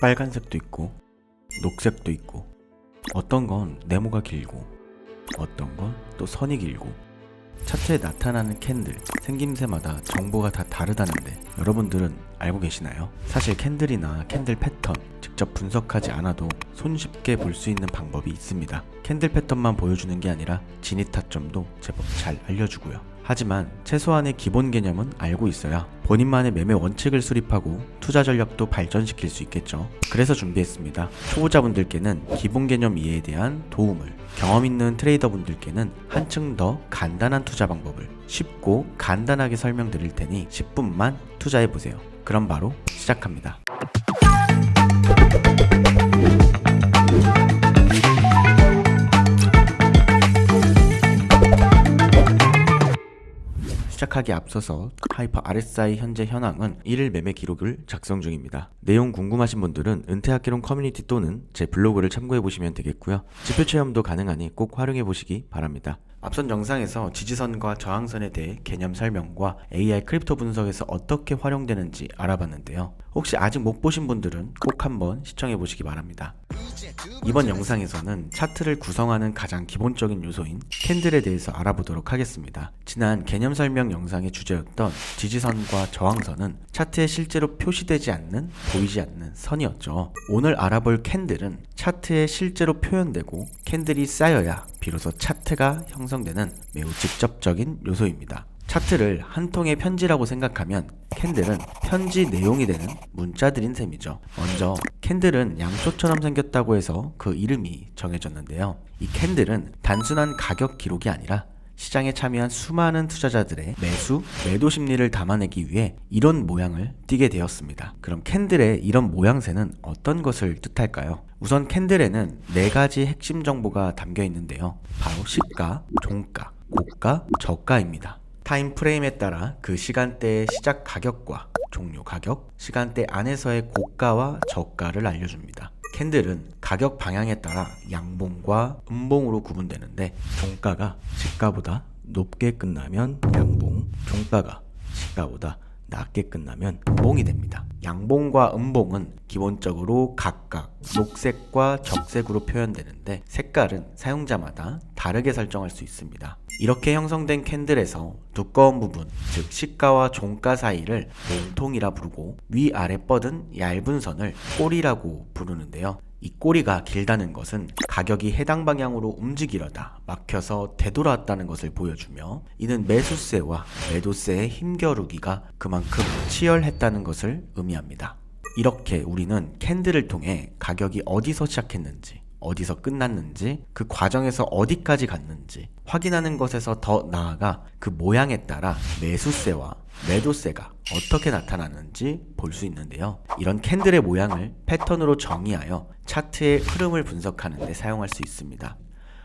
빨간색도 있고 녹색도 있고 어떤 건 네모가 길고 어떤 건 또 선이 길고 차트에 나타나는 캔들 생김새마다 정보가 다 다르다는데 여러분들은 알고 계시나요? 사실 캔들이나 캔들 패턴 직접 분석하지 않아도 손쉽게 볼 수 있는 방법이 있습니다. 캔들 패턴만 보여주는 게 아니라 진입타점도 제법 잘 알려주고요. 하지만 최소한의 기본 개념은 알고 있어야 본인만의 매매 원칙을 수립하고 투자 전략도 발전시킬 수 있겠죠. 그래서 준비했습니다. 초보자분들께는 기본 개념 이해에 대한 도움을, 경험 있는 트레이더분들께는 한층 더 간단한 투자 방법을 쉽고 간단하게 설명드릴 테니 10분만 투자해보세요. 그럼 바로 시작합니다. 시작하기 앞서서 하이퍼 RSI 현재 현황은 1일 매매 기록을 작성 중입니다. 내용 궁금하신 분들은 은퇴학개론 커뮤니티 또는 제 블로그를 참고해 보시면 되겠고요. 지표 체험도 가능하니 꼭 활용해 보시기 바랍니다. 앞선 영상에서 지지선과 저항선에 대해 개념 설명과 AI 크립토 분석에서 어떻게 활용되는지 알아봤는데요. 혹시 아직 못 보신 분들은 꼭 한번 시청해 보시기 바랍니다. 이번 영상에서는 차트를 구성하는 가장 기본적인 요소인 캔들에 대해서 알아보도록 하겠습니다. 지난 개념 설명 영상의 주제였던 지지선과 저항선은 차트에 실제로 표시되지 않는, 보이지 않는 선이었죠. 오늘 알아볼 캔들은 차트에 실제로 표현되고 캔들이 쌓여야 비로소 차트가 형성되는 매우 직접적인 요소입니다. 차트를 한 통의 편지라고 생각하면 캔들은 편지 내용이 되는 문자들인 셈이죠. 먼저 캔들은 양초처럼 생겼다고 해서 그 이름이 정해졌는데요. 이 캔들은 단순한 가격 기록이 아니라 시장에 참여한 수많은 투자자들의 매수, 매도 심리를 담아내기 위해 이런 모양을 띠게 되었습니다. 그럼 캔들의 이런 모양새는 어떤 것을 뜻할까요? 우선 캔들에는 4가지 핵심 정보가 담겨 있는데요. 바로 시가, 종가, 고가, 저가입니다. 타임 프레임에 따라 그 시간대의 시작 가격과 종료 가격, 시간대 안에서의 고가와 저가를 알려줍니다. 캔들은 가격 방향에 따라 양봉과 음봉으로 구분되는데 종가가 시가보다 높게 끝나면 양봉, 종가가 시가보다 낮게 끝나면 음봉이 됩니다. 양봉과 음봉은 기본적으로 각각 녹색과 적색으로 표현되는데 색깔은 사용자마다 다르게 설정할 수 있습니다. 이렇게 형성된 캔들에서 두꺼운 부분, 즉 시가와 종가 사이를 몸통이라 부르고 위아래 뻗은 얇은 선을 꼬리라고 부르는데요. 이 꼬리가 길다는 것은 가격이 해당 방향으로 움직이려다 막혀서 되돌아왔다는 것을 보여주며 이는 매수세와 매도세의 힘겨루기가 그만큼 치열했다는 것을 의미합니다. 이렇게 우리는 캔들을 통해 가격이 어디서 시작했는지 어디서 끝났는지 그 과정에서 어디까지 갔는지 확인하는 것에서 더 나아가 그 모양에 따라 매수세와 매도세가 어떻게 나타나는지 볼 수 있는데요. 이런 캔들의 모양을 패턴으로 정의하여 차트의 흐름을 분석하는 데 사용할 수 있습니다.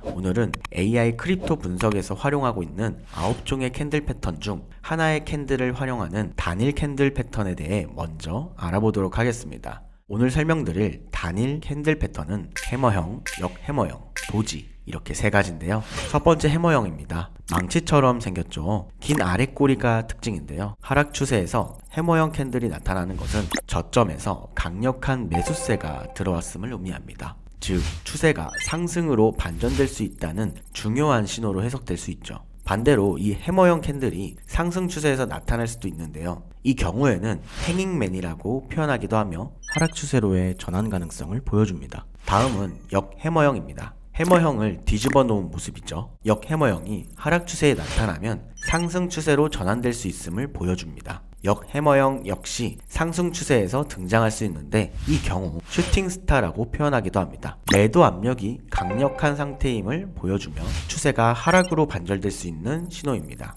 오늘은 AI 크립토 분석에서 활용하고 있는 9종의 캔들 패턴 중 하나의 캔들을 활용하는 단일 캔들 패턴에 대해 먼저 알아보도록 하겠습니다. 오늘 설명드릴 단일 캔들 패턴은 해머형, 역해머형, 도지 이렇게 3가지인데요. 첫 번째 해머형입니다. 망치처럼 생겼죠. 긴 아랫꼬리가 특징인데요. 하락 추세에서 해머형 캔들이 나타나는 것은 저점에서 강력한 매수세가 들어왔음을 의미합니다. 즉 추세가 상승으로 반전될 수 있다는 중요한 신호로 해석될 수 있죠. 반대로 이 해머형 캔들이 상승 추세에서 나타날 수도 있는데요. 이 경우에는 행잉맨이라고 표현하기도 하며 하락 추세로의 전환 가능성을 보여줍니다. 다음은 역해머형입니다. 해머형을 뒤집어 놓은 모습이죠. 역해머형이 하락 추세에 나타나면 상승 추세로 전환될 수 있음을 보여줍니다. 역해머형 역시 상승 추세에서 등장할 수 있는데 이 경우 슈팅스타라고 표현하기도 합니다. 매도 압력이 강력한 상태임을 보여주며 추세가 하락으로 반절될 수 있는 신호입니다.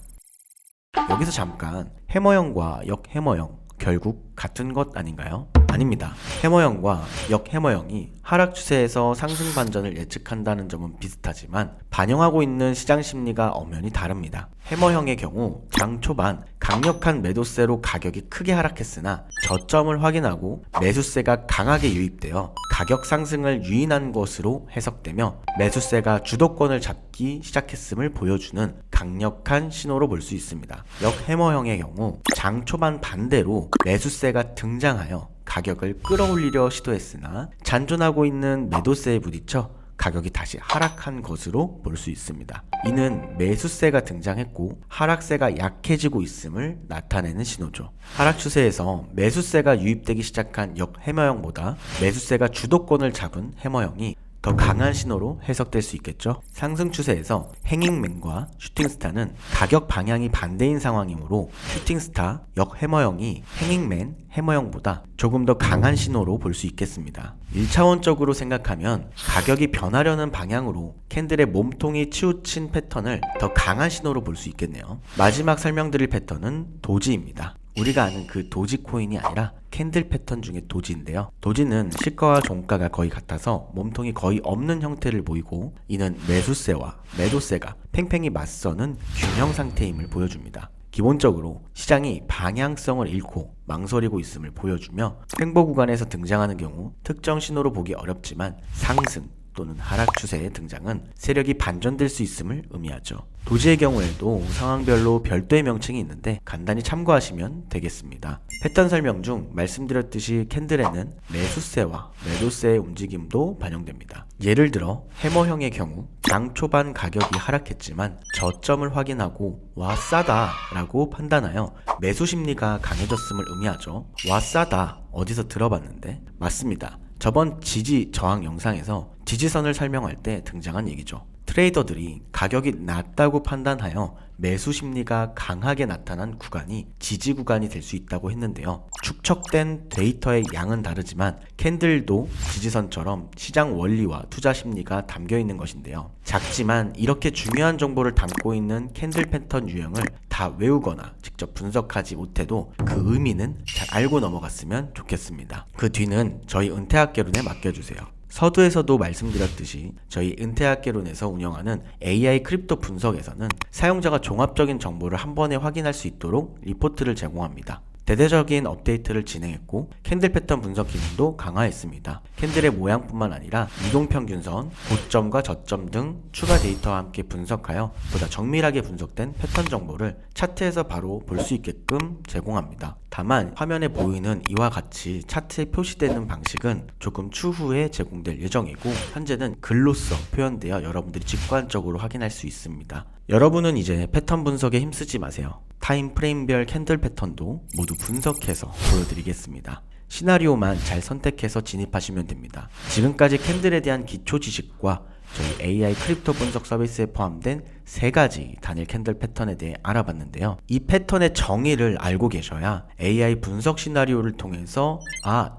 여기서 잠깐 해머형과 역해머형 결국 같은 것 아닌가요? 아닙니다. 해머형과 역해머형이 하락 추세에서 상승 반전을 예측한다는 점은 비슷하지만 반영하고 있는 시장 심리가 엄연히 다릅니다. 해머형의 경우 장 초반 강력한 매도세로 가격이 크게 하락했으나 저점을 확인하고 매수세가 강하게 유입되어 가격 상승을 유인한 것으로 해석되며 매수세가 주도권을 잡기 시작했음을 보여주는 강력한 신호로 볼 수 있습니다. 역해머형의 경우 장 초반 반대로 매수세가 등장하여 가격을 끌어올리려 시도했으나 잔존하고 있는 매도세에 부딪혀 가격이 다시 하락한 것으로 볼 수 있습니다. 이는 매수세가 등장했고 하락세가 약해지고 있음을 나타내는 신호죠. 하락 추세에서 매수세가 유입되기 시작한 역해머형보다 매수세가 주도권을 잡은 해머형이 더 강한 신호로 해석될 수 있겠죠. 상승 추세에서 행잉맨과 슈팅스타는 가격 방향이 반대인 상황이므로 슈팅스타 역해머형이 행잉맨 해머형보다 조금 더 강한 신호로 볼 수 있겠습니다. 1차원적으로 생각하면 가격이 변하려는 방향으로 캔들의 몸통이 치우친 패턴을 더 강한 신호로 볼 수 있겠네요. 마지막 설명드릴 패턴은 도지입니다. 우리가 아는 그 도지 코인이 아니라 캔들 패턴 중에 도지인데요. 도지는 시가와 종가가 거의 같아서 몸통이 거의 없는 형태를 보이고 이는 매수세와 매도세가 팽팽히 맞서는 균형 상태임을 보여줍니다. 기본적으로 시장이 방향성을 잃고 망설이고 있음을 보여주며 횡보 구간에서 등장하는 경우 특정 신호로 보기 어렵지만 상승 또는 하락 추세의 등장은 세력이 반전될 수 있음을 의미하죠. 도지의 경우에도 상황별로 별도의 명칭이 있는데 간단히 참고하시면 되겠습니다. 패턴 설명 중 말씀드렸듯이 캔들에는 매수세와 매도세의 움직임도 반영됩니다. 예를 들어 해머형의 경우 장 초반 가격이 하락했지만 저점을 확인하고 와 싸다 라고 판단하여 매수 심리가 강해졌음을 의미하죠. 와 싸다 어디서 들어봤는데? 맞습니다. 저번 지지 저항 영상에서 지지선을 설명할 때 등장한 얘기죠. 트레이더들이 가격이 낮다고 판단하여 매수 심리가 강하게 나타난 구간이 지지 구간이 될 수 있다고 했는데요. 축적된 데이터의 양은 다르지만 캔들도 지지선처럼 시장 원리와 투자 심리가 담겨 있는 것인데요. 작지만 이렇게 중요한 정보를 담고 있는 캔들 패턴 유형을 다 외우거나 직접 분석하지 못해도 그 의미는 잘 알고 넘어갔으면 좋겠습니다. 그 뒤는 저희 은퇴학개론에 맡겨주세요. 서두에서도 말씀드렸듯이 저희 은퇴학개론에서 운영하는 AI 크립토 분석에서는 사용자가 종합적인 정보를 한 번에 확인할 수 있도록 리포트를 제공합니다. 대대적인 업데이트를 진행했고 캔들 패턴 분석 기능도 강화했습니다. 캔들의 모양뿐만 아니라 이동평균선, 고점과 저점 등 추가 데이터와 함께 분석하여 보다 정밀하게 분석된 패턴 정보를 차트에서 바로 볼 수 있게끔 제공합니다. 다만 화면에 보이는 이와 같이 차트에 표시되는 방식은 조금 추후에 제공될 예정이고 현재는 글로써 표현되어 여러분들이 직관적으로 확인할 수 있습니다. 여러분은 이제 패턴 분석에 힘쓰지 마세요. 타임 프레임별 캔들 패턴도 모두 분석해서 보여드리겠습니다. 시나리오만 잘 선택해서 진입하시면 됩니다. 지금까지 캔들에 대한 기초 지식과 저희 AI 크립토 분석 서비스에 포함된 3가지 단일 캔들 패턴에 대해 알아봤는데요. 이 패턴의 정의를 알고 계셔야 AI 분석 시나리오를 통해서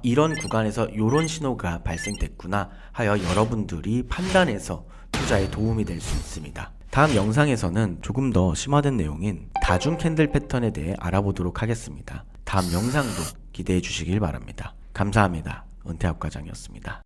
이런 구간에서 이런 신호가 발생됐구나 하여 여러분들이 판단해서 투자에 도움이 될 수 있습니다. 다음 영상에서는 조금 더 심화된 내용인 다중 캔들 패턴에 대해 알아보도록 하겠습니다. 다음 영상도 기대해 주시길 바랍니다. 감사합니다. 은퇴학과장이었습니다.